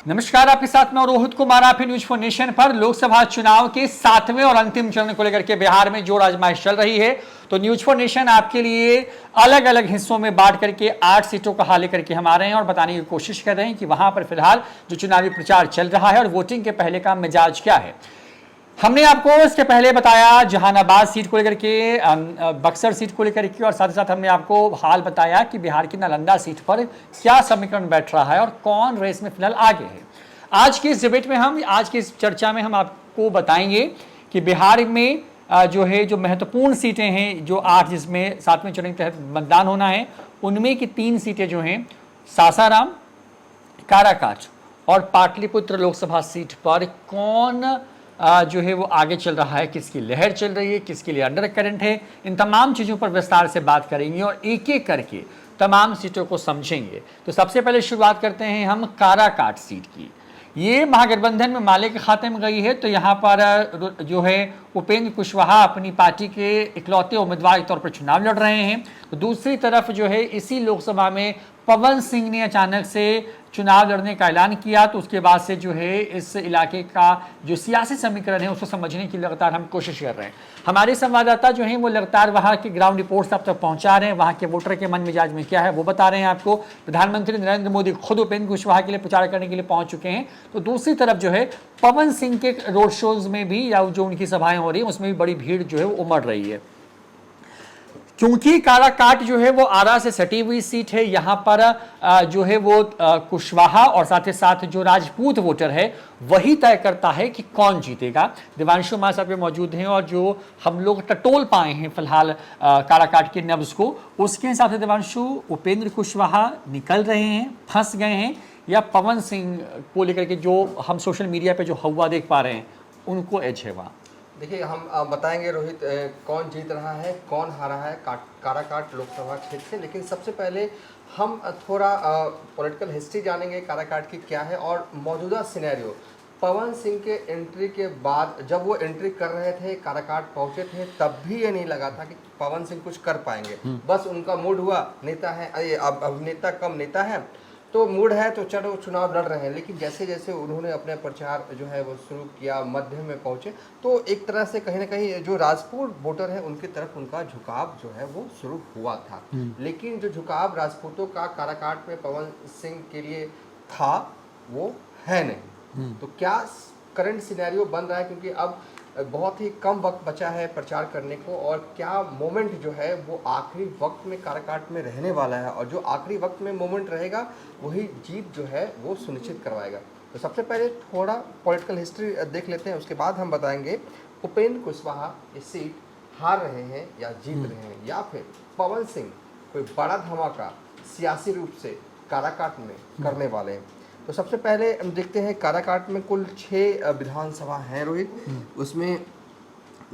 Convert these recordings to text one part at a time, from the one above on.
नमस्कार, आपके साथ में रोहित कुमार। आप न्यूज फॉर नेशन पर लोकसभा चुनाव के 7वें और अंतिम चरण को लेकर के बिहार में जोर आजमाइश चल रही है। तो न्यूज फॉर नेशन आपके लिए अलग अलग हिस्सों में बांट करके 8 सीटों का हाल लेकर के हम आ रहे हैं और बताने की कोशिश कर रहे हैं कि वहां पर फिलहाल जो चुनावी प्रचार चल रहा है और वोटिंग के पहले का मिजाज क्या है। हमने आपको इसके पहले बताया जहानाबाद सीट को लेकर के, बक्सर सीट को लेकर के, और साथ ही साथ हमने आपको हाल बताया कि बिहार की नालंदा सीट पर क्या समीकरण बैठ रहा है और कौन रेस में फिलहाल आगे है। आज की इस डिबेट में आज की इस चर्चा में हम आपको बताएंगे कि बिहार में जो महत्वपूर्ण सीटें हैं, जो 8 जिसमें 7वें चरण के तहत मतदान होना है, उनमें की 3 सीटें जो हैं सासाराम, काराकाट और पाटलिपुत्र लोकसभा सीट पर कौन जो है वो आगे चल रहा है, किसकी लहर चल रही है, किसके लिए अंडर करंट है, इन तमाम चीज़ों पर विस्तार से बात करेंगे और एक एक करके तमाम सीटों को समझेंगे। तो सबसे पहले शुरुआत करते हैं हम काराकाट सीट की। ये महागठबंधन में माले के खाते में गई है। तो यहाँ पर जो है उपेंद्र कुशवाहा अपनी पार्टी के इकलौते उम्मीदवार के तौर पर चुनाव लड़ रहे हैं। तो दूसरी तरफ जो है इसी लोकसभा में पवन सिंह ने अचानक से चुनाव लड़ने का ऐलान किया। तो उसके बाद से जो है इस इलाके का जो सियासी समीकरण है उसको समझने की लगातार हम कोशिश कर रहे हैं। हमारे संवाददाता जो हैं वो लगातार वहाँ की ग्राउंड रिपोर्ट्स अब तक पहुँचा रहे हैं, वहाँ के वोटर के मन मिजाज में क्या है वो बता रहे हैं आपको। प्रधानमंत्री नरेंद्र मोदी खुद उपेंद्र कुशवाहा के लिए प्रचार करने के लिए पहुँच चुके हैं। तो दूसरी तरफ जो है पवन सिंह के रोड शोज में भी या जो उनकी सभाएं हो रही हैं उसमें भी बड़ी भीड़ जो है वो उमड़ रही है। क्योंकि काराकाट जो है वो आरा से सटी हुई सीट है, यहाँ पर जो है वो कुशवाहा और साथ ही साथ जो राजपूत वोटर है वही तय करता है कि कौन जीतेगा। दिवांशु हमारे साथ में मौजूद हैं और जो हम लोग टटोल पाए हैं फिलहाल काराकाट के नब्ज को, उसके हिसाब से दिवांशु उपेंद्र कुशवाहा निकल रहे हैं, फंस गए हैं, या पवन सिंह को लेकर के जो हम सोशल मीडिया पे जो हवा देख पा रहे हैं उनको एज है वहाँ। देखिए, हम बताएंगे रोहित कौन जीत रहा है, कौन हारा है काराकाट लोकसभा क्षेत्र से। लेकिन सबसे पहले हम थोड़ा पॉलिटिकल हिस्ट्री जानेंगे काराकाट की क्या है और मौजूदा सिनेरियो। पवन सिंह के एंट्री के बाद जब वो एंट्री कर रहे थे, काराकाट पहुंचे थे, तब भी ये नहीं लगा था कि पवन सिंह कुछ कर पाएंगे। बस उनका मूड हुआ, नेता है, अभिनेता कम नेता है तो मूड है तो चलो चुनाव लड़ रहे हैं। लेकिन जैसे जैसे उन्होंने अपने प्रचार जो है वो शुरू किया, मध्य में पहुंचे, तो एक तरह से कहीं ना कहीं जो राजपूत वोटर है उनकी तरफ उनका झुकाव जो है वो शुरू हुआ था। लेकिन जो झुकाव राजपूतों का काराकाट में पवन सिंह के लिए था वो है नहीं। तो क्या करंट सिनेरियो बन रहा है, क्योंकि अब बहुत ही कम वक्त बचा है प्रचार करने को, और क्या मोमेंट जो है वो आखिरी वक्त में काराकाट में रहने वाला है, और जो आखिरी वक्त में मोमेंट रहेगा वही जीत जो है वो सुनिश्चित करवाएगा। तो सबसे पहले थोड़ा पॉलिटिकल हिस्ट्री देख लेते हैं, उसके बाद हम बताएंगे उपेंद्र कुशवाहा ये सीट हार रहे हैं या जीत रहे हैं, या फिर पवन सिंह कोई बड़ा धमाका सियासी रूप से काराकाट में करने वाले हैं। तो सबसे पहले हम देखते हैं काराकाट में कुल 6 विधानसभा हैं रोहित। उसमें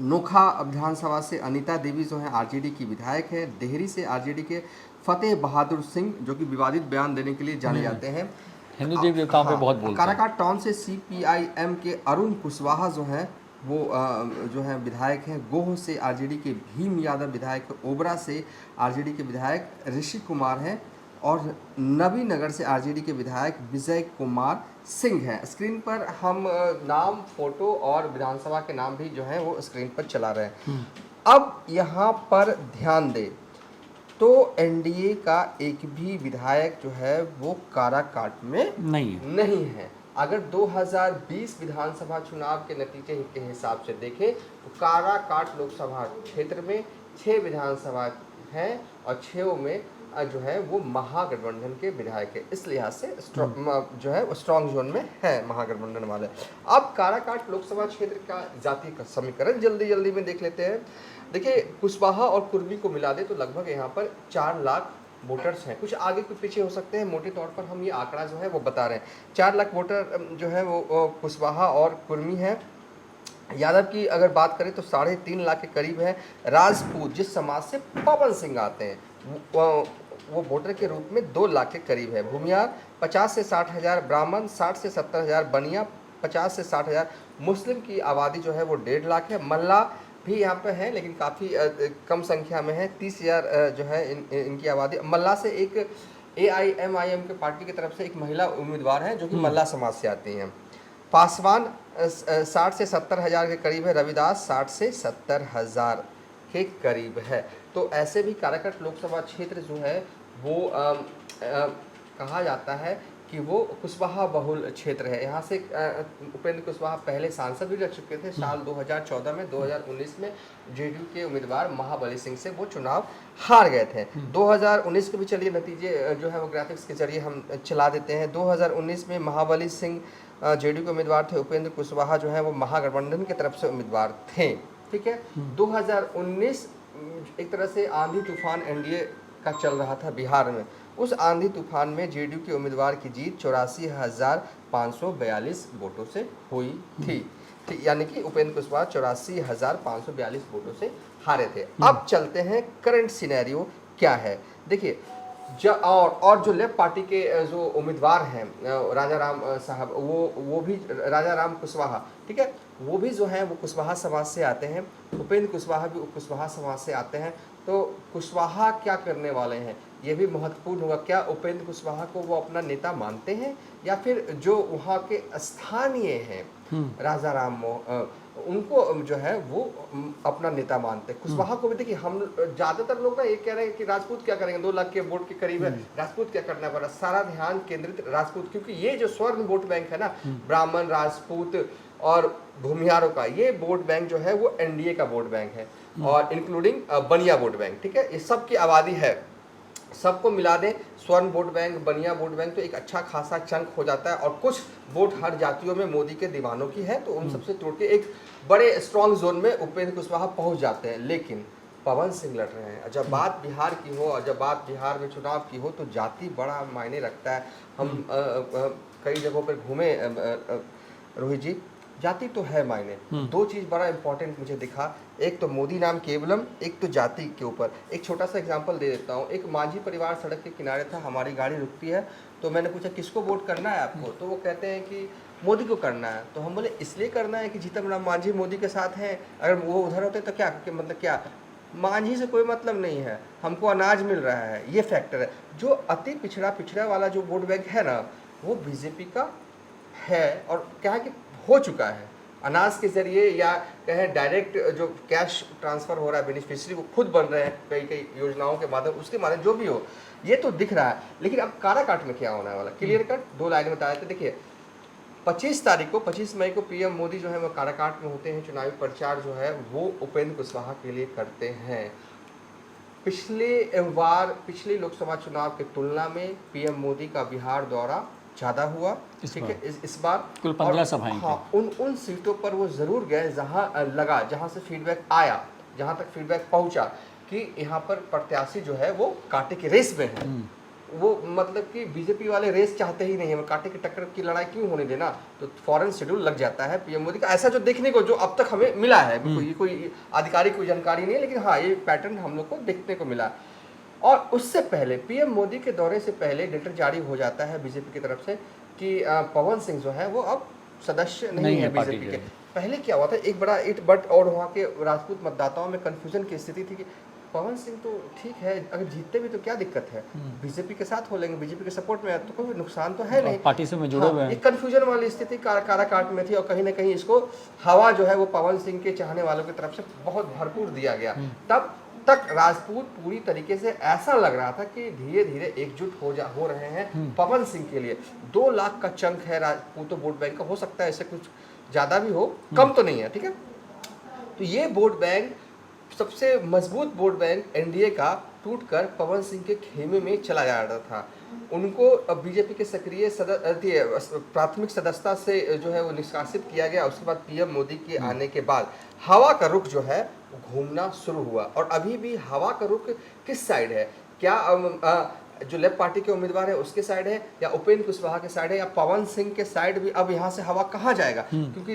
नोखा विधानसभा से अनीता देवी जो है आरजेडी की विधायक है। देहरी से आरजेडी के फतेह बहादुर सिंह जो कि विवादित बयान देने के लिए जाने जाते हैं, हिंदू देवी देवताओं पे बहुत बोलते हैं। काराकाट टाउन से सीपीआईएम के अरुण कुशवाहा जो है वो जो है विधायक हैं। गोह से आरजेडी के भीम यादव विधायक, ओबरा से आरजेडी के विधायक ऋषि कुमार हैं, और नबीनगर से आरजेडी के विधायक विजय कुमार सिंह हैं। स्क्रीन पर हम नाम, फोटो और विधानसभा के नाम भी जो हैं वो स्क्रीन पर चला रहे हैं। अब यहाँ पर ध्यान दें तो एनडीए का एक भी विधायक जो है वो काराकाट में नहीं है। अगर 2020 विधानसभा चुनाव के नतीजे के हिसाब से देखें तो काराकाट लोकसभा क्षेत्र में 6 विधानसभा हैं और 6 में जो है वो महागठबंधन के विधायक है। इस लिहाज से जो है वो स्ट्रॉन्ग जोन में है महागठबंधन वाले। अब काराकाट लोकसभा क्षेत्र का जाति का समीकरण जल्दी में देख लेते हैं। देखिए, कुशवाहा और कुर्मी को मिला दे तो लगभग यहाँ पर 4 लाख वोटर्स हैं। कुछ आगे कुछ पीछे हो सकते हैं, मोटे तौर पर हम ये आंकड़ा जो है वो बता रहे हैं। 4 लाख वोटर जो है वो कुशवाहा और कुर्मी है। यादव की अगर बात करें तो 3.5 लाख के करीब है। राजपूत जिस समाज से पवन सिंह आते हैं वो वोटर के रूप में 2 लाख के करीब है। भूमियार 50 से 60 हज़ार, ब्राह्मण 60 से 70 हज़ार, बनिया 50 से 60 हज़ार, मुस्लिम की आबादी जो है वो 1.5 लाख है। मल्ला भी यहाँ पे है लेकिन काफ़ी कम संख्या में है, 30 हज़ार जो है इनकी आबादी। मल्ला से AIMIM के पार्टी की तरफ से एक महिला उम्मीदवार हैं जो कि मल्ला समाज से आती हैं। पासवान 60 से 70 हज़ार के करीब है, रविदास 60 से 70 हज़ार के करीब है। तो ऐसे भी काराकाट लोकसभा क्षेत्र जो है वो कहा जाता है कि वो कुशवाहा बहुल क्षेत्र है। यहाँ से उपेंद्र कुशवाहा पहले सांसद भी रह चुके थे साल 2014 में। 2019 में जेडीयू के उम्मीदवार महाबली सिंह से वो चुनाव हार गए थे। 2019 के भी चलिए नतीजे जो है वो ग्राफिक्स के जरिए हम चला देते हैं। 2019 में महाबली सिंह जेडीयू के उम्मीदवार थे, उपेंद्र कुशवाहा जो है वो महागठबंधन की तरफ से उम्मीदवार थे। ठीक है, 2019 एक तरह से आंधी तूफान एनडीए का चल रहा था बिहार में। उस आंधी तूफान में जेडीयू के उम्मीदवार की जीत 84,542 वोटों से हुई थी। यानी कि उपेंद्र कुशवाहा 84,542 वोटों से हारे थे। अब चलते हैं करंट सिनेरियो क्या है। देखिए और जो लेफ्ट पार्टी के जो उम्मीदवार हैं राजा राम साहब, वो भी राजा राम कुशवाहा, ठीक है, वो भी जो है वो कुशवाहा समाज से आते हैं। उपेंद्र कुशवाहा भी कुशवाहा समाज से आते हैं। तो कुशवाहा क्या करने वाले हैं ये भी महत्वपूर्ण होगा। क्या उपेंद्र कुशवाहा को वो अपना नेता मानते हैं या फिर जो वहाँ के स्थानीय हैं राजा राम उनको जो है वो अपना नेता मानते हैं। कुशवाहा को भी देखिए, हम ज़्यादातर लोग ना ये कह रहे हैं कि राजपूत क्या करेंगे, 2 लाख के वोट के करीब है, राजपूत क्या करना पड़ा। सारा ध्यान केंद्रित राजपूत, क्योंकि ये जो स्वर्ण वोट बैंक है ना, ब्राह्मण, राजपूत और भूमिहारों का, ये वोट बैंक जो है वो एनडीए का वोट बैंक है और इंक्लूडिंग बनिया वोट बैंक। ठीक है, ये सब की आबादी है, सबको मिला दें स्वर्ण वोट बैंक, बनिया वोट बैंक, तो एक अच्छा खासा चंक हो जाता है। और कुछ वोट हर जातियों में मोदी के दीवानों की है, तो उन सबसे तोड़ के एक बड़े स्ट्रॉन्ग जोन में उपेंद्र कुशवाहा पहुंच जाते हैं। लेकिन पवन सिंह लड़ रहे हैं। जब बात बिहार की हो और जब बात बिहार में चुनाव की हो तो जाति बड़ा मायने रखता है। हम कई जगहों पर घूमे रोहित जी, जाति तो है मायने। 2 चीज़ बड़ा इंपॉर्टेंट मुझे दिखा, एक तो मोदी नाम केवलम, एक तो जाति के ऊपर। एक छोटा सा एग्जांपल दे देता हूँ। एक मांझी परिवार सड़क के किनारे था, हमारी गाड़ी रुकती है, तो मैंने पूछा किसको वोट करना है आपको, तो वो कहते हैं कि मोदी को करना है। तो हम बोले इसलिए करना है कि जीतन राम मांझी मोदी के साथ हैं, अगर वो उधर होते तो क्या, मतलब क्या, मांझी से कोई मतलब नहीं है, हमको अनाज मिल रहा है, ये फैक्टर है। जो अति पिछड़ा वाला जो वोट बैंक है ना, वो बीजेपी का है और क्या है कि हो चुका है। अनाज के जरिए या कहें डायरेक्ट जो कैश ट्रांसफर हो रहा है, बेनिफिशियरी वो खुद बन रहे हैं कई योजनाओं के माध्यम, उसके माध्यम जो भी हो, ये तो दिख रहा है। लेकिन अब काराकाट में क्या होने वाला, क्लियर कट 2 लाइन में बताए थे। देखिए 25 मई को पीएम मोदी जो है वो काराकाट में होते हैं। चुनावी प्रचार जो है वो उपेंद्र कुशवाहा के लिए करते हैं। पिछले लोकसभा चुनाव की तुलना में पीएम मोदी का बिहार दौरा ज़्यादा हुआ, ठीक है, इस बार कुल 15 सभाएं। हाँ, उन सीटों पर वो ज़रूर गए जहाँ से फीडबैक आया, जहाँ तक फीडबैक पहुँचा कि यहाँ पर प्रत्याशी जो है वो कांटे के रेस में है। वो मतलब कि बीजेपी वाले रेस चाहते ही नहीं है, कांटे की टक्कर की लड़ाई क्यों होने देना, तो फॉरेन शेड्यूल लग जाता है पीएम मोदी का। ऐसा जो देखने को, जो अब तक हमें मिला है, कोई आधिकारिक कोई जानकारी नहीं है, लेकिन हाँ ये पैटर्न हम लोग को देखने को मिला। और उससे पहले पीएम मोदी के दौरे से पहले लेटर जारी हो जाता है बीजेपी की तरफ से कि पवन सिंह जो है वो अब सदस्य नहीं है बीजेपी के। पहले क्या हुआ था, एक बड़ा बट और वहाँ के राजपूत मतदाताओं में कंफ्यूजन की स्थिति थी कि पवन सिंह तो ठीक है, अगर जीतते भी तो क्या दिक्कत है, बीजेपी के साथ हो लेंगे, बीजेपी के सपोर्ट में है तो कोई नुकसान तो है नहीं, पार्टी से जुड़े हुए हैं। एक कंफ्यूजन वाली स्थिति काराकाट में थी। और कहीं ना कहीं इसको हवा जो है वो पवन सिंह के चाहने वालों की तरफ से बहुत भरपूर दिया गया। तब तक राजपूत पूरी तरीके से ऐसा लग रहा था कि धीरे धीरे एकजुट हो रहे हैं पवन सिंह के लिए। 2 लाख का चंक है राजपूत वोट बैंक का, हो सकता है इससे कुछ ज़्यादा भी हो, कम तो नहीं है, ठीक है। तो ये वोट बैंक, सबसे मजबूत वोट बैंक एनडीए का, टूटकर पवन सिंह के खेमे में चला जा रहा था। उनको बीजेपी के सक्रिय प्राथमिक सदस्यता से जो है वो निष्कासित किया गया। उसके बाद पीएम मोदी के आने के बाद हवा का रुख जो है घूमना शुरू हुआ। और अभी भी हवा का रुख किस साइड है, क्या जो लेफ्ट पार्टी के उम्मीदवार है उसके साइड है, या उपेंद्र कुशवाहा के साइड है, या पवन सिंह के साइड भी अब यहाँ से हवा कहाँ जाएगा? क्योंकि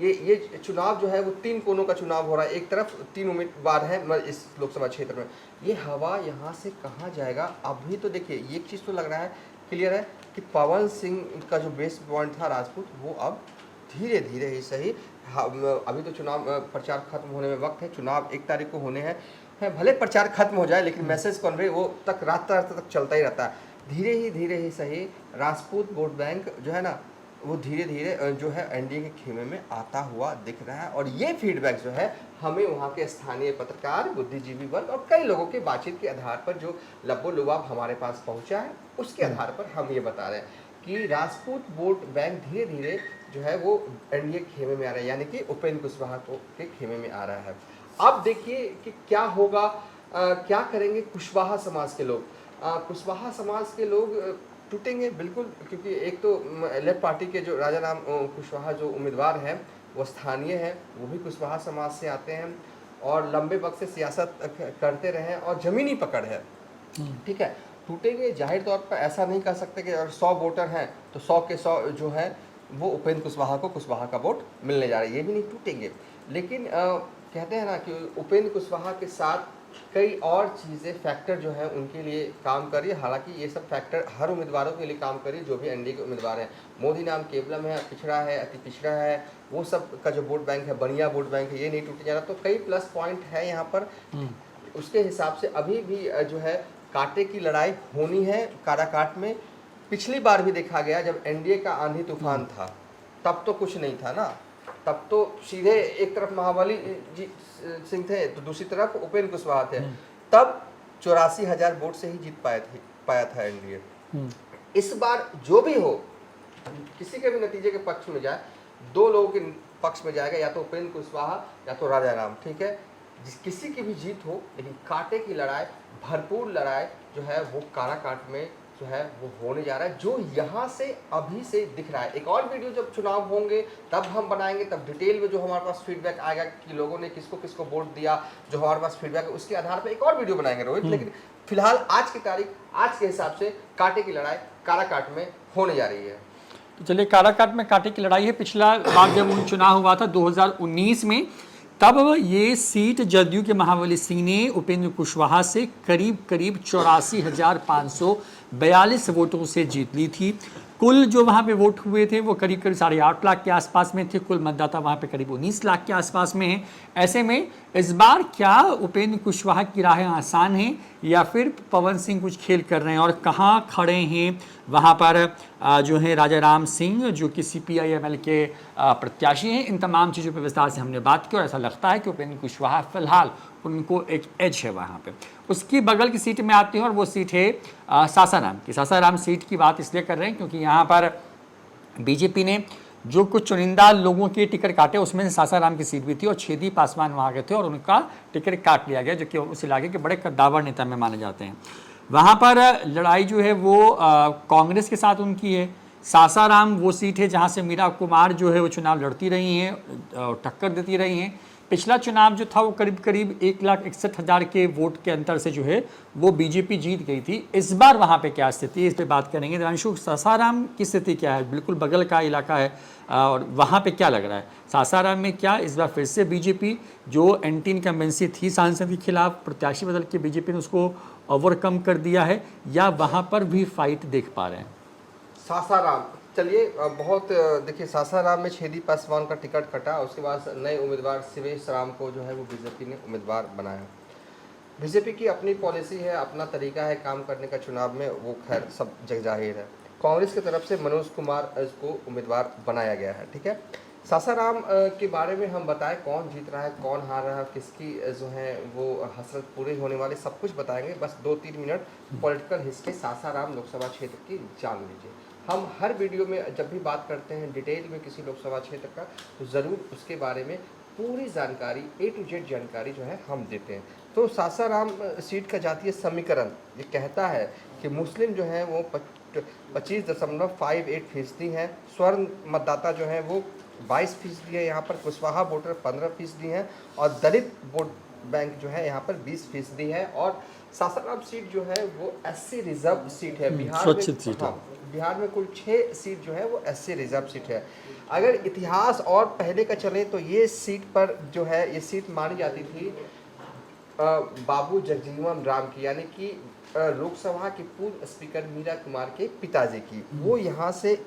ये चुनाव जो है वो 3 कोनों का चुनाव हो रहा है। एक तरफ 3 उम्मीदवार हैं इस लोकसभा क्षेत्र में, ये हवा यहाँ से कहाँ जाएगा? अभी तो देखिए एक चीज़ तो लग रहा है, क्लियर है कि पवन सिंह का जो बेस पॉइंट था राजपूत, वो अब धीरे धीरे ही सही, अभी तो चुनाव प्रचार खत्म होने में वक्त है, चुनाव 1 तारीख को होने हैं, भले प्रचार खत्म हो जाए लेकिन मैसेज कन्वे वो रात तक चलता ही रहता है। धीरे ही सही राजपूत वोट बैंक जो है ना वो धीरे धीरे जो है एनडीए के खेमे में आता हुआ दिख रहा है। और ये फीडबैक जो है हमें वहाँ के स्थानीय पत्रकार, बुद्धिजीवी वर्ग और कई लोगों की बातचीत के आधार पर जो लब्बो लुबाब हमारे पास पहुँचा है उसके आधार पर हम ये बता रहे हैं कि राजपूत वोट बैंक धीरे धीरे जो है वो एनडीए खेमे में आ रहा है, यानी कि उपेंद्र कुशवाहा के खेमे में आ रहा है। अब देखिए कि क्या होगा, क्या करेंगे कुशवाहा समाज के लोग। कुशवाहा समाज के लोग टूटेंगे बिल्कुल, क्योंकि एक तो लेफ्ट पार्टी के जो राजा राम कुशवाहा जो उम्मीदवार हैं वो स्थानीय हैं, वो भी कुशवाहा समाज से आते हैं और लंबे वक्त से सियासत करते रहे और ज़मीनी पकड़ है। ठीक है, टूटेंगे जाहिर तौर पर। ऐसा नहीं कह सकते कि अगर 100 वोटर हैं तो 100 के 100 जो है वो उपेंद्र कुशवाहा को कुशवाहा का वोट मिलने जा रहा है, ये भी नहीं टूटेंगे। लेकिन कहते हैं ना कि उपेंद्र कुशवाहा के साथ कई और चीज़ें फैक्टर जो है उनके लिए काम कर रही है। हालांकि ये सब फैक्टर हर उम्मीदवारों के लिए काम कर रही है जो भी एनडीए के उम्मीदवार हैं। मोदी नाम केवलम है, पिछड़ा है, अति पिछड़ा है, वो सब का जो वोट बैंक है, बढ़िया वोट बैंक है, ये नहीं टूटे जा रहा। तो कई प्लस पॉइंट है यहाँ पर। उसके हिसाब से अभी भी जो है कांटे की लड़ाई होनी है काराकाट में। पिछली बार भी देखा गया जब एनडीए का आंधी तूफान था तब तो कुछ नहीं था ना, तब तो सीधे एक तरफ महाबली जी सिंह थे तो दूसरी तरफ उपेंद्र कुशवाहा थे। तब 84,000 वोट से ही जीत पाया था एनडीए। इस बार जो भी हो, किसी के भी नतीजे के पक्ष में जाए, दो लोगों के पक्ष में जाएगा, या तो उपेंद्र कुशवाहा या तो राजा राम। ठीक है, किसी की भी जीत हो, लेकिन कांटे की लड़ाई, भरपूर लड़ाई जो है वो काराकाट में जो है वो होने जा रहा है, जो यहाँ से अभी से दिख रहा है। एक और वीडियो जब चुनाव होंगे तब हम बनाएंगे, तब डिटेल में जो हमारे पास फीडबैक आएगा कि लोगों ने किसको किसको वोट दिया, जो हमारे पास फीडबैक है उसके आधार पर एक और वीडियो बनाएंगे रोहित। लेकिन फिलहाल आज की तारीख, आज के हिसाब से कांटे की लड़ाई काराकाट में होने जा रही है। तो चलिए, काराकाट में कांटे की लड़ाई है। पिछला बार जब चुनाव हुआ था 2019 में, तब ये सीट जदयू के महाबली सिंह ने उपेंद्र कुशवाहा से करीब करीब 84,542 वोटों से जीत ली थी। कुल जो वहाँ पे वोट हुए थे वो करीब करीब 8.5 लाख के आसपास में थे। कुल मतदाता वहाँ पे करीब 19 लाख के आसपास में हैं। ऐसे में इस बार क्या उपेंद्र कुशवाहा की राहें आसान हैं या फिर पवन सिंह कुछ खेल कर रहे हैं, और कहाँ खड़े हैं वहाँ पर जो है राजा राम सिंह जो कि CPI-ML के प्रत्याशी हैं। इन तमाम चीज़ों पर विस्तार से हमने बात की और ऐसा लगता है कि उपेंद्र कुशवाहा फिलहाल उनको एक एज है वहाँ पे। उसकी बगल की सीट में आती है और वो सीट है सासाराम की। सासाराम सीट की बात इसलिए कर रहे हैं क्योंकि यहाँ पर बीजेपी ने जो कुछ चुनिंदा लोगों के टिकट काटे उसमें से सासाराम की सीट भी थी और छेदी पासवान वहाँ गए थे और उनका टिकट काट लिया गया, जो कि उस इलाके के बड़े कद्दावर नेता में माने जाते हैं। वहाँ पर लड़ाई जो है वो कांग्रेस के साथ उनकी है। सासाराम वो सीट है जहाँ से मीरा कुमार जो है वो चुनाव लड़ती रही हैं, टक्कर देती रही हैं। पिछला चुनाव जो था वो करीब करीब 1,61,000 के वोट के अंतर से जो है वो बीजेपी जीत गई थी। इस बार वहाँ पे क्या स्थिति है, इस पे बात करेंगे। देवांशु, सासाराम की स्थिति क्या है? बिल्कुल बगल का इलाका है और वहाँ पे क्या लग रहा है? सासाराम में क्या इस बार फिर से बीजेपी जो एंटी इनकम्बेंसी थी सांसद के खिलाफ, प्रत्याशी बदल के बीजेपी ने उसको ओवरकम कर दिया है, या वहाँ पर भी फाइट देख पा रहे हैं? सासाराम, चलिए बहुत देखिए, सासाराम में छेदी पासवान का टिकट कटा, उसके बाद नए उम्मीदवार शिवेश राम को जो है वो बीजेपी ने उम्मीदवार बनाया। बीजेपी की अपनी पॉलिसी है, अपना तरीका है काम करने का चुनाव में, वो खैर सब जग जाहिर है। कांग्रेस की तरफ से मनोज कुमार को उम्मीदवार बनाया गया है। ठीक है, सासाराम के बारे में हम बताएं, कौन जीत रहा है, कौन हार रहा है, किसकी जो है वो हसरत पूरी होने वाली, सब कुछ बताएंगे। बस 2-3 minute political history Sasaram Lok Sabha क्षेत्र की जान लीजिए। हम हर वीडियो में जब भी बात करते हैं डिटेल में किसी लोकसभा क्षेत्र का, तो ज़रूर उसके बारे में पूरी जानकारी, A to Z जानकारी जो है हम देते हैं। तो सासाराम सीट का जातीय समीकरण ये कहता है कि मुस्लिम जो है वो 25.58% हैं, स्वर्ण मतदाता जो है वो 22% है, यहाँ पर कुशवाहा वोटर 15% हैं और दलित वोट बैंक जो है यहाँ पर 20% है। और सासाराम सीट जो है वो SC रिजर्व सीट है। बिहार में कुल 6 सीट जो है वो SC रिजर्व सीट है। अगर इतिहास और पहले का चले तो ये सीट पर जो है ये सीट मानी जाती थी बाबू जगजीवन राम की, यानी कि लोकसभा के पूर्व स्पीकर मीरा कुमार के पिताजी की। वो यहाँ से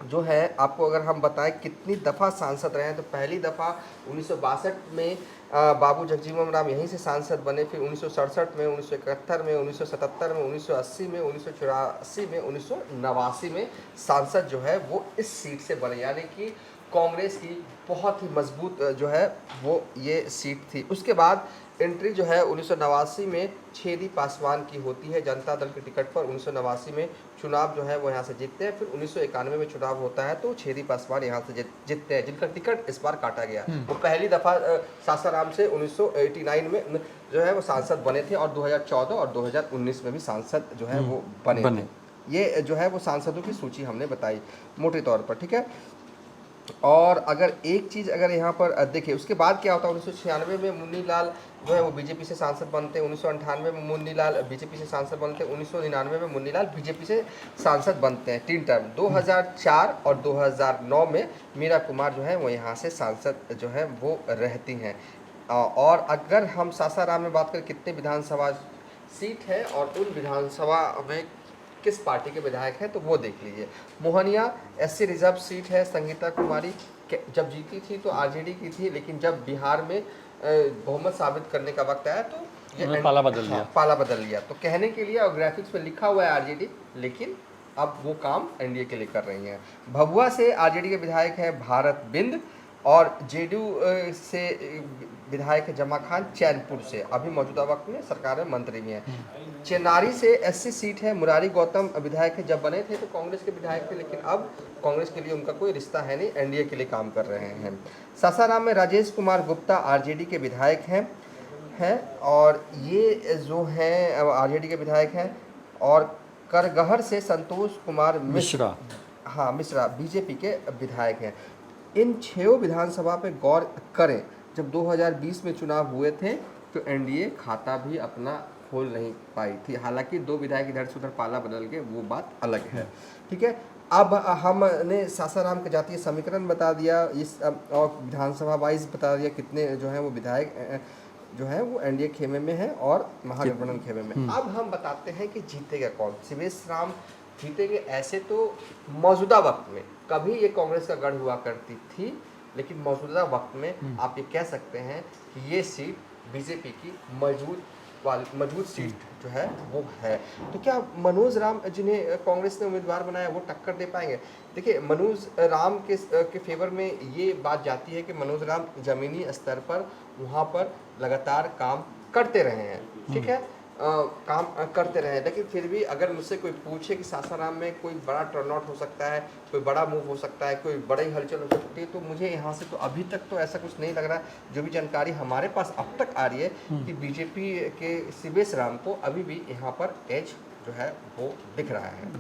जो है आपको अगर हम बताएं कितनी दफ़ा सांसद रहे हैं, तो पहली दफ़ा 1962 में बाबू जगजीवन राम यहीं से सांसद बने, फिर 1967 में, 1971 में, 1977 में, 1980 में, 1984 में, 1989 में सांसद जो है वो इस सीट से बने, यानी कि कांग्रेस की बहुत ही मजबूत जो है वो ये सीट थी। उसके बाद एंट्री जो है 1989 में छेदी पासवान की होती है जनता दल के टिकट पर। 1989 में चुनाव जो है वो यहाँ से जीतते हैं। फिर 1991 में चुनाव होता है तो छेदी पासवान यहाँ से जीतते हैं, जिनका टिकट इस बार काटा गया। वो पहली दफ़ा सासाराम से 1989 में जो है वो सांसद बने थे, और 2014 और 2019 में भी सांसद जो है वो बने थे। ये जो है वो सांसदों की सूची हमने बताई मोटे तौर पर, ठीक है। और अगर एक चीज़ अगर यहाँ पर देखिए, उसके बाद क्या होता है, 1996 में मुन्नी लाल जो है वो बीजेपी से सांसद बनते हैं, 1998 में मुन्नी लाल बीजेपी से सांसद बनते हैं, 1999 में मुन्नी लाल बीजेपी से सांसद बनते हैं, 3 टर्म। 2004 और 2009 में मीरा कुमार जो है वो यहाँ से सांसद जो है वो रहती हैं। और अगर हम सासाराम में बात करें कितने विधानसभा सीट है और उन विधानसभा में किस पार्टी के विधायक हैं, तो वो देख लीजिए। मोहनिया SC रिजर्व सीट है। संगीता कुमारी जब जीती थी तो RJD की थी, लेकिन जब बिहार में बहुमत साबित करने का वक्त आया तो ये पाला बदल लिया। पाला बदल लिया। तो कहने के लिए और ग्राफिक्स में लिखा हुआ है RJD, लेकिन अब वो काम NDA के लिए कर रही हैं। भभुआ से RJD के विधायक हैं भारत बिंद, और JDU से विधायक है जमा खान चैनपुर से, अभी मौजूदा वक्त में सरकार में मंत्री भी हैं। चेनारी से SC सीट है। मुरारी गौतम विधायक है, जब बने थे तो कांग्रेस के विधायक थे, लेकिन अब कांग्रेस के लिए उनका कोई रिश्ता है नहीं, NDA के लिए काम कर रहे हैं। सासाराम में राजेश कुमार गुप्ता RJD के विधायक हैं और ये जो हैं RJD के विधायक हैं। और करगहर से संतोष कुमार मिश्रा, हाँ मिश्रा, BJP के विधायक हैं। इन 6 विधानसभा पे गौर करें, जब 2020 में चुनाव हुए थे तो NDA खाता भी अपना खोल नहीं पाई थी। हालांकि 2 विधायक इधर से उधर पाला बदल गए, वो बात अलग है, ठीक है। अब हमने सासाराम का जातीय समीकरण बता दिया, इस और विधानसभा वाइज बता दिया कितने जो हैं वो विधायक जो है वो NDA खेमे में है और महागठबंधन खेमे में। अब हम बताते हैं कि जीतेगा कौन। शिवेश राम जीतेंगे ऐसे तो मौजूदा वक्त में, कभी ये कांग्रेस का गढ़ हुआ करती थी, लेकिन मौजूदा वक्त में आप ये कह सकते हैं कि ये सीट बीजेपी की मजबूत सीट जो है वो है। तो क्या मनोज राम जिन्हें कांग्रेस ने उम्मीदवार बनाया वो टक्कर दे पाएंगे? देखिए, मनोज राम के फेवर में ये बात जाती है कि मनोज राम जमीनी स्तर पर वहाँ पर लगातार काम करते रहे हैं, ठीक है, काम करते रहे। लेकिन फिर भी अगर मुझसे कोई पूछे कि सासाराम में कोई बड़ा टर्नआउट हो सकता है, कोई बड़ा मूव हो सकता है, कोई बड़ी हलचल हो सकती है, तो मुझे यहाँ से तो अभी तक तो ऐसा कुछ नहीं लग रहा। जो भी जानकारी हमारे पास अब तक आ रही है कि बीजेपी के शिवेश राम को अभी भी यहाँ पर एज जो है वो दिख रहा है।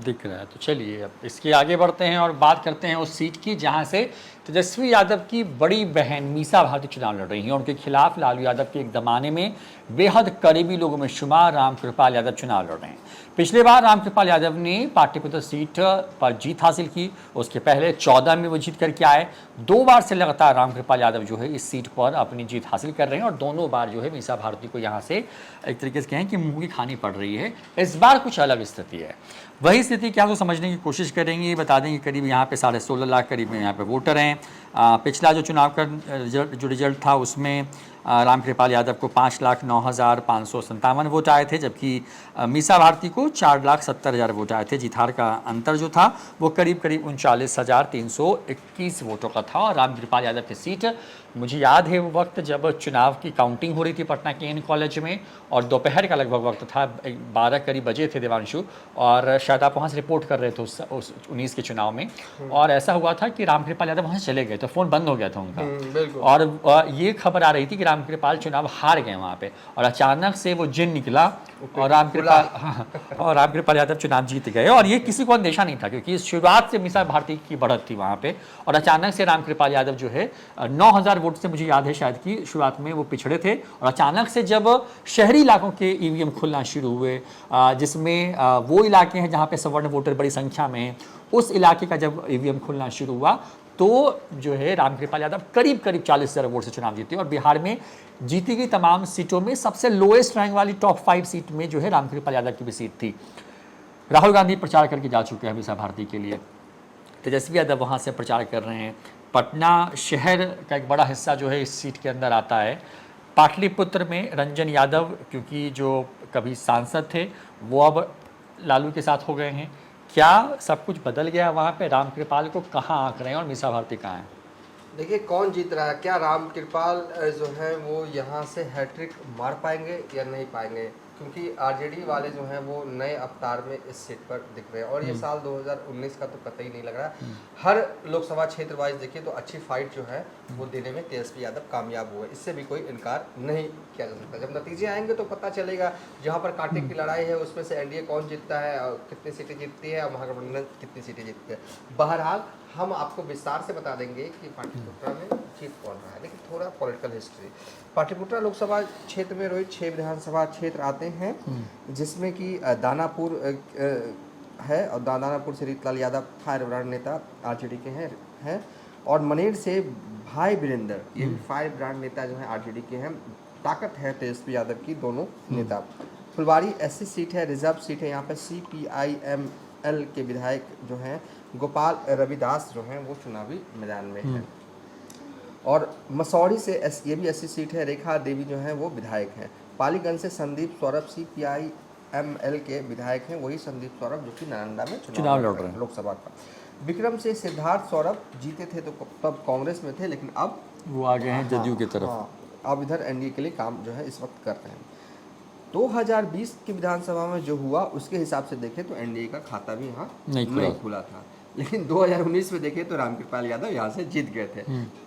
तो चलिए अब इसके आगे बढ़ते हैं और बात करते हैं उस सीट की जहां से तेजस्वी यादव की बड़ी बहन मीसा भारती चुनाव लड़ रही हैं। उनके खिलाफ लालू यादव के एक जमाने में बेहद करीबी लोगों में शुमार रामकृपाल यादव चुनाव लड़ रहे हैं। पिछले बार रामकृपाल यादव ने पाटलिपुत्र सीट पर जीत हासिल की, उसके पहले 14 में वो जीत करके आए। 2 बार से लगातार रामकृपाल यादव जो है इस सीट पर अपनी जीत हासिल कर रहे हैं और दोनों बार जो है मीसा भारती को यहाँ से एक तरीके से कहें कि मुंह की खानी पड़ रही है। इस बार कुछ अलग स्थिति है। वही स्थिति क्या तो समझने की कोशिश करेंगे। बता दें कि करीब यहाँ पे 16.5 लाख करीब में यहाँ पे वोटर हैं। पिछला जो चुनाव का जो रिजल्ट था उसमें रामकृपाल यादव को 5,09,557 वोट आए थे, जबकि मीसा भारती को 4,70,000 वोट आए थे। जीत-हार का अंतर जो था वो करीब 39,321 वोटों का था। और रामकृपाल यादव की सीट, मुझे याद है वो वक्त जब चुनाव की काउंटिंग हो रही थी पटना के एन कॉलेज में, और दोपहर का लगभग वक्त था, 12 करीब बजे थे देवांशु, और शायद आप वहाँ से रिपोर्ट कर रहे थे उस 19 के चुनाव में। और ऐसा हुआ था कि रामकृपाल यादव वहाँ से चले गए, तो फ़ोन बंद हो गया था उनका। और ये खबर आ रही थी कि रामकृपाल चुनाव हार गए वहाँ पे, और अचानक से वो जिन निकला और रामकृपाल यादव चुनाव जीत गए। और ये किसी को अंदेशा नहीं था, क्योंकि शुरुआत से मीसा भारती की बढ़त थी वहाँ पे, और अचानक से रामकृपाल यादव जो है 9,000 वोट से, मुझे याद है शायद कि शुरुआत में वो पिछड़े थे। और अचानक से जब शहरी इलाकों के EVM खुलना शुरू हुए, जिसमें वो इलाके हैं जहाँ पे सवर्ण वोटर बड़ी संख्या में हैं, उस इलाके का जब EVM खुलना शुरू हुआ तो जो है रामकृपाल यादव करीब 40,000 वोट से चुनाव जीते। और बिहार में जीती गई तमाम सीटों में सबसे लोएस्ट रैंक वाली टॉप 5 सीट में जो है रामकृपाल यादव की भी सीट थी। राहुल गांधी प्रचार करके जा चुके हैं मीसा भारती के लिए। तेजस्वी यादव वहाँ से प्रचार कर रहे हैं। पटना शहर का एक बड़ा हिस्सा जो है इस सीट के अंदर आता है। पाटलिपुत्र में रंजन यादव, क्योंकि जो कभी सांसद थे वो अब लालू के साथ हो गए हैं, क्या सब कुछ बदल गया वहाँ पे? रामकृपाल को कहाँ आंक रहे हैं और मीसा भारती कहाँ हैं? देखिए कौन जीत रहा है, क्या रामकृपाल जो है वो यहाँ से हैट्रिक मार पाएंगे या नहीं पाएंगे, क्योंकि आरजेडी वाले जो हैं वो नए अवतार में इस सीट पर दिख रहे हैं और ये साल 2019 का तो कतई नहीं लग रहा। हर लोकसभा क्षेत्र वाइज देखिए तो अच्छी फाइट जो है वो देने में तेजस्वी यादव कामयाब हुए, इससे भी कोई इनकार नहीं किया जा सकता। जब नतीजे आएंगे तो पता चलेगा, जहाँ पर कांटे की लड़ाई है उसमें से एनडीए कौन जीतता है और कितनी सीटें जीतती है और महागठबंधन कितनी सीटें जीतती है। बहरहाल हम आपको विस्तार से बता देंगे कि पाटलिपुत्रा में जीत कौन रहा है, लेकिन थोड़ा पॉलिटिकल हिस्ट्री। पाटलिपुत्रा लोकसभा क्षेत्र में रोहित 6 विधानसभा क्षेत्र आते हैं, जिसमें कि दानापुर है और दानापुर से रीतलाल यादव फायर ब्रांड नेता आरजेडी के हैं और मनेर से भाई वीरेंद्र, ये भी फायर ब्रांड नेता जो है आरजेडी के हैं। ताकत है तेजस्वी यादव की दोनों नेता। फुलवारी एससी सीट है, रिजर्व सीट है, यहाँ पर CPIML के विधायक जो हैं गोपाल रविदास जो हैं वो चुनावी मैदान में हैं। और मसौरी से ये भी एससी सीट है, रेखा देवी जो हैं वो विधायक हैं। पालीगंज से संदीप सौरभ CPIML के विधायक हैं, वही संदीप सौरभ जो कि नालंदा में चुनाव लड़ रहे हैं लोकसभा का। विक्रम से सिद्धार्थ सौरभ जीते थे तो तब कांग्रेस में थे, लेकिन अब वो आ गए हैं जदयू की तरफ। हाँ, अब इधर एनडीए के लिए काम जो है इस वक्त कर रहे हैं। 2020 की विधानसभा में जो हुआ उसके हिसाब से देखें तो एनडीए का खाता भी यहाँ नहीं खुला था, लेकिन 2019 में देखें तो रामकृपाल यादव यहाँ से जीत गए थे।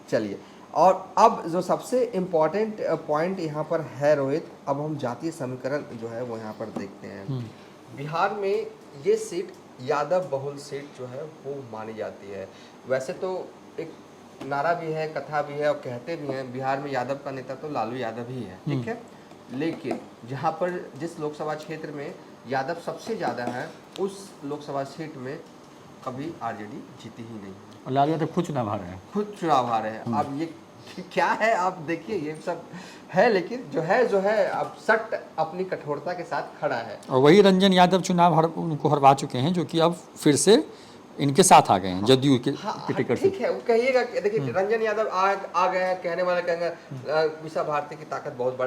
चलिए, और अब जो सबसे इम्पोर्टेंट पॉइंट यहाँ पर है रोहित, अब हम जातीय समीकरण जो है वो यहाँ पर देखते हैं। बिहार में ये सीट यादव बहुल सीट जो है वो मानी जाती है। वैसे तो एक नारा भी है, कथा भी है और कहते भी हैं बिहार में यादव का नेता तो लालू यादव ही है, ठीक है। लेकिन जहाँ पर जिस लोकसभा क्षेत्र में यादव सबसे ज़्यादा है उस लोकसभा सीट में कभी आरजेडी जीती ही नहीं और लालू यादव खुद चुनाव हारे हैं, अब ये क्या है आप देखिए, ये सब है, लेकिन जो है अब सट अपनी कठोरता के साथ खड़ा है। और वही रंजन यादव चुनाव उनको हरवा चुके हैं, जो कि अब फिर से इनके साथ आ गए हैं जदयू के टिकट से। ठीक है, वो कहिएगा कि देखिए रंजन यादव आ गए हैं, कहने वाले कहेंगे मीसा भारती की ताकत बहुत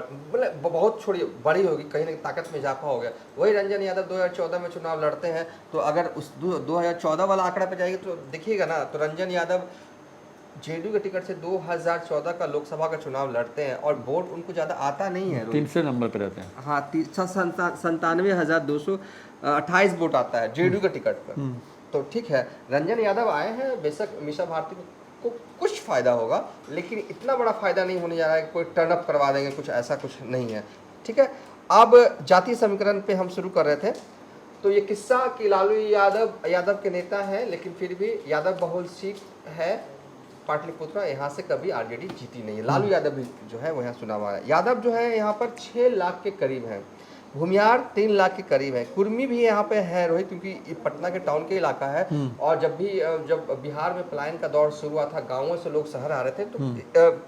बड़ी होगी, कहीं ना ताकत में इजाफा हो गया। वही रंजन यादव 2014 में चुनाव लड़ते हैं तो अगर उस 2014 वाला आंकड़ा पे जाएगी तो देखिएगा ना, तो रंजन यादव जेडीयू के टिकट से 2014 का लोकसभा का चुनाव लड़ते हैं और वोट उनको ज़्यादा आता नहीं है, 300 नंबर पे रहते हैं। हाँ, 97,228 वोट आता है जेडीयू के टिकट पर। तो ठीक है, रंजन यादव आए हैं, बेशक मीसा भारती को कुछ फ़ायदा होगा, लेकिन इतना बड़ा फ़ायदा नहीं होने जा रहा है कि कोई टर्न अप करवा देंगे, कुछ ऐसा कुछ नहीं है, ठीक है। अब जातीय समीकरण पे हम शुरू कर रहे थे, तो ये किस्सा कि लालू यादव के नेता हैं, लेकिन फिर भी यादव बहुल सीट है पाटलिपुत्रा, यहाँ से कभी आरजेडी जीती नहीं है। लालू यादव भी जो है वो यहाँ चुनाव आ रहा है। यादव जो है यहाँ पर 6 लाख के करीब हैं, भूमियार 3 लाख के करीब है, कुर्मी भी यहाँ पे है रोहित, क्योंकि ये पटना के टाउन के इलाका है। और जब बिहार में पलायन का दौर शुरू हुआ था, गाँवों से लोग शहर आ रहे थे, तो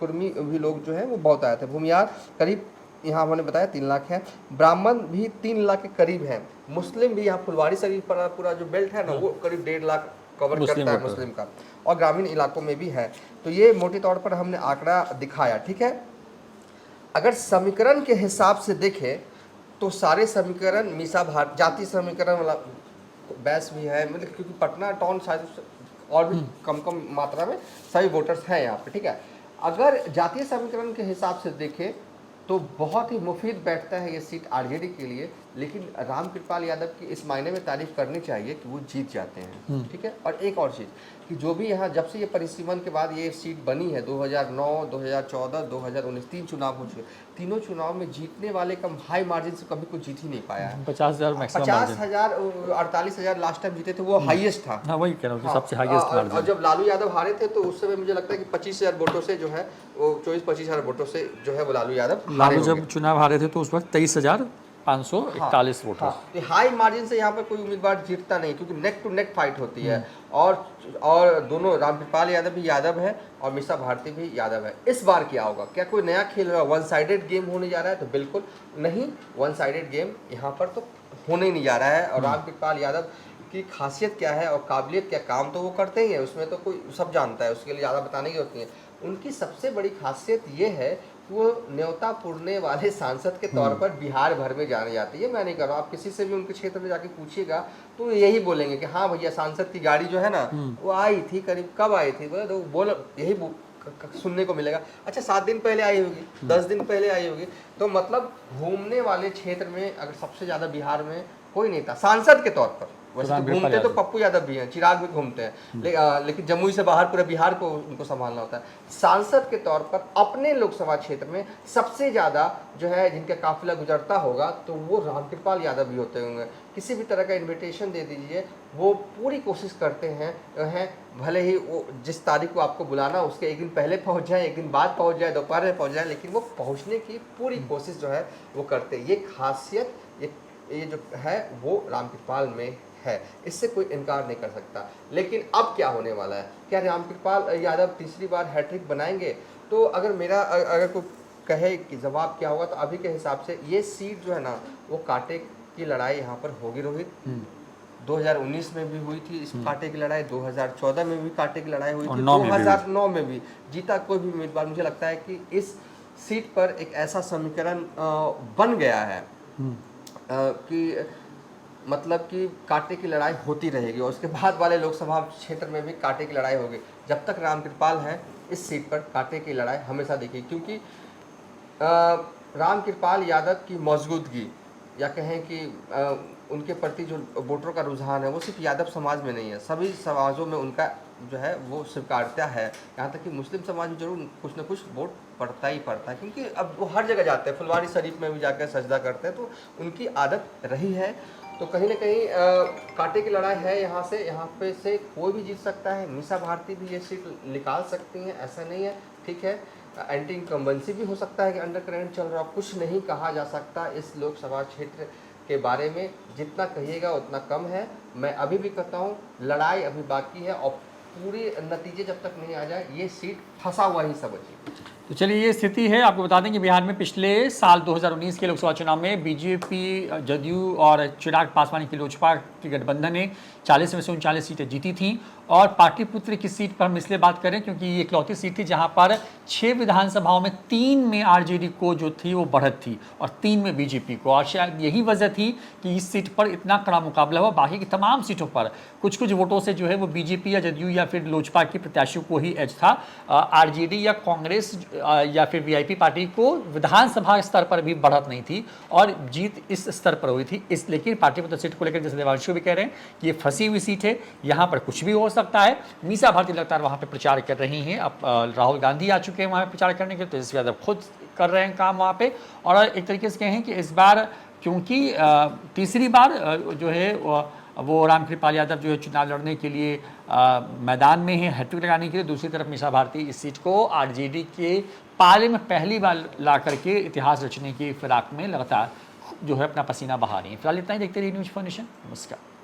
कुर्मी भी लोग जो है वो बहुत आए थे। भूमियार करीब यहाँ हमने बताया 3 लाख है, ब्राह्मण भी 3 लाख के करीब है, मुस्लिम भी यहाँ फुलवारी से भी पूरा जो बेल्ट है ना वो करीब 1.5 लाख कवर करता है मुस्लिम का, और ग्रामीण इलाकों में भी है। तो ये मोटे तौर पर हमने आंकड़ा दिखाया, ठीक है। अगर समीकरण के हिसाब से देखें तो सारे समीकरण जातीय समीकरण वाला बैस भी है, मतलब क्योंकि पटना टाउन शायद और भी कम मात्रा में सभी वोटर्स हैं यहाँ पे, ठीक है। अगर जातीय समीकरण के हिसाब से देखें तो बहुत ही मुफीद बैठता है ये सीट आरजेडी के लिए, लेकिन रामकृपाल यादव की इस मायने में तारीफ करनी चाहिए कि वो जीत जाते हैं, ठीक है। और एक और चीज़ कि जो भी यहाँ जब से ये परिसीमन के बाद ये सीट बनी है 2009, 2014, 2019 3 चुनाव हो चुके, तीनों चुनाव में जीतने वाले कम हाई मार्जिन से कभी कोई जीत ही नहीं पाया है। 50,000 48,000 लास्ट टाइम जीते थे, वो हाईएस्ट था। हाँ, वही कह रहा हूँ, सबसे हाईएस्ट मार्जिन। और जब लालू यादव हारे थे तो उस समय मुझे लगता है कि 25,000 वोटों से जो है वो 24-25,000 वोटों से जो है वो लालू जब चुनाव हारे थे तो उस वक्त 23,541 वोट। तो हाई मार्जिन से यहाँ पर कोई उम्मीदवार जीतता नहीं, क्योंकि नेक टू नेक फाइट होती है। और दोनों रामकृपाल यादव भी यादव है और मीसा भारती भी यादव है। इस बार क्या होगा, क्या कोई नया खेल होगा, वन साइडेड गेम होने जा रहा है? तो बिल्कुल नहीं, वन साइडेड गेम यहाँ पर तो होने ही नहीं जा रहा है। और रामकृपाल यादव उनकी खासियत क्या है और काबिलियत क्या, काम तो वो करते ही हैं, उसमें तो कोई सब जानता है, उसके लिए ज़्यादा बताने की होती है। उनकी सबसे बड़ी खासियत ये है कि वो न्योता पुरने वाले सांसद के तौर पर बिहार भर में जाने जाती है। मैं नहीं कर रहा, आप किसी से भी उनके क्षेत्र में जाके पूछिएगा तो यही बोलेंगे कि हाँ भैया, सांसद की गाड़ी जो है ना वो आई थी, करीब कब आई थी, बोले तो बोल यही सुनने को मिलेगा। अच्छा 7 दिन पहले आई होगी, 10 दिन पहले आई होगी। तो मतलब घूमने वाले क्षेत्र में अगर सबसे ज्यादा बिहार में कोई नहीं था सांसद के तौर पर। वैसे तो घूमते तो पप्पू यादव भी हैं, चिराग भी घूमते हैं, लेकिन जमुई से बाहर पूरे बिहार को उनको संभालना होता है। सांसद के तौर पर अपने लोकसभा क्षेत्र में सबसे ज्यादा जो है जिनका काफिला गुजरता होगा तो वो रामकृपाल यादव भी होते होंगे। किसी भी तरह का इन्विटेशन दे दीजिए, वो पूरी कोशिश करते हैं भले ही वो जिस तारीख को आपको बुलाना उसके एक दिन पहले पहुंच जाए, एक दिन बाद पहुंच जाए, दोपहर में पहुंच जाए, लेकिन वो पहुंचने की पूरी कोशिश जो है वो करते हैं। ये खासियत ये जो है वो रामकृपाल में है, इससे कोई इनकार नहीं कर सकता। लेकिन अब क्या होने वाला है, क्या रामकृपाल यादव तीसरी बार हैट्रिक बनाएंगे? तो अगर कोई कहे कि जवाब क्या होगा, तो अभी के हिसाब से ये सीट जो है ना वो कांटे की लड़ाई यहाँ पर होगी रोहित। 2019 में भी हुई थी इस कांटे की लड़ाई, 2014 में भी कांटे की लड़ाई हुई थी, 2009 में भी जीता कोई भी उम्मीदवार। मुझे लगता है कि इस सीट पर एक ऐसा समीकरण बन गया है कि मतलब कि कांटे की लड़ाई होती रहेगी और उसके बाद वाले लोकसभा क्षेत्र में भी कांटे की लड़ाई होगी। जब तक रामकृपाल है इस सीट पर कांटे की लड़ाई हमेशा दिखेगी, क्योंकि रामकृपाल यादव की मौजूदगी या कहें कि उनके प्रति जो वोटरों का रुझान है वो सिर्फ यादव समाज में नहीं है, सभी समाजों में उनका जो है वो स्वीकार्यता है। यहाँ तक कि मुस्लिम समाज में जरूर कुछ न कुछ वोट पड़ता ही पड़ता है, क्योंकि अब वो हर जगह जाते हैं, फुलवारी शरीफ में भी जाकर सजदा करते हैं, तो उनकी आदत रही है। तो कहीं ना कहीं कांटे की लड़ाई है यहाँ पे से कोई भी जीत सकता है। मीसा भारती भी ये सीट निकाल सकती हैं, ऐसा नहीं है, ठीक है। एंटी इनकम्बेंसी भी हो सकता है कि अंडर करंट चल रहा, कुछ नहीं कहा जा सकता इस लोकसभा क्षेत्र के बारे में। जितना कहिएगा उतना कम है। मैं अभी भी कहता हूँ लड़ाई अभी बाकी है और पूरी नतीजे जब तक नहीं आ जाए ये सीट फंसा हुआ ही समझिए। तो चलिए ये स्थिति है। आपको बता दें कि बिहार में पिछले साल 2019 के लोकसभा चुनाव में बीजेपी, जदयू और चिराग पासवान की लोजपा के गठबंधन ने 40 में से 39 सीटें जीती थी। और पाटलिपुत्र की सीट पर हम इसलिए बात करें क्योंकि ये इकलौती सीट थी जहां पर 6 विधानसभाओं में 3 में आरजेडी को जो थी वो बढ़त थी और 3 में बीजेपी को। और शायद यही वजह थी कि इस सीट पर इतना कड़ा मुकाबला हुआ। बाकी की तमाम सीटों पर कुछ वोटों से जो है वो बीजेपी या जदयू या फिर लोजपा के प्रत्याशियों को ही एज था। आरजेडी या कांग्रेस या फिर वीआईपी पार्टी को विधानसभा स्तर पर भी बढ़त नहीं थी और जीत इस स्तर पर हुई थी। लेकिन पाटलिपुत्र सीट को लेकर जैसे देवांशु भी कह रहे हैं कि ये फंसी हुई सीट है, यहाँ पर कुछ भी हो सकता है। मीसा भारती लगातार वहाँ पे प्रचार कर रही हैं। अब राहुल गांधी आ चुके हैं वहाँ पे प्रचार करने के, तेजस्वी यादव खुद कर रहे हैं काम वहाँ पे। और एक तरीके से कहें कि इस बार क्योंकि तीसरी बार जो है वो रामकृपाल यादव जो है चुनाव लड़ने के लिए मैदान में है हैट्रिक लगाने के लिए। दूसरी तरफ मीसा भारती इस सीट को आरजेडी के पाले में पहली बार ला करके इतिहास रचने की फिराक में लगातार जो है अपना पसीना बहा रही है। फिलहाल इतना ही, देखते रहिए न्यूज़4नेशन। नमस्कार।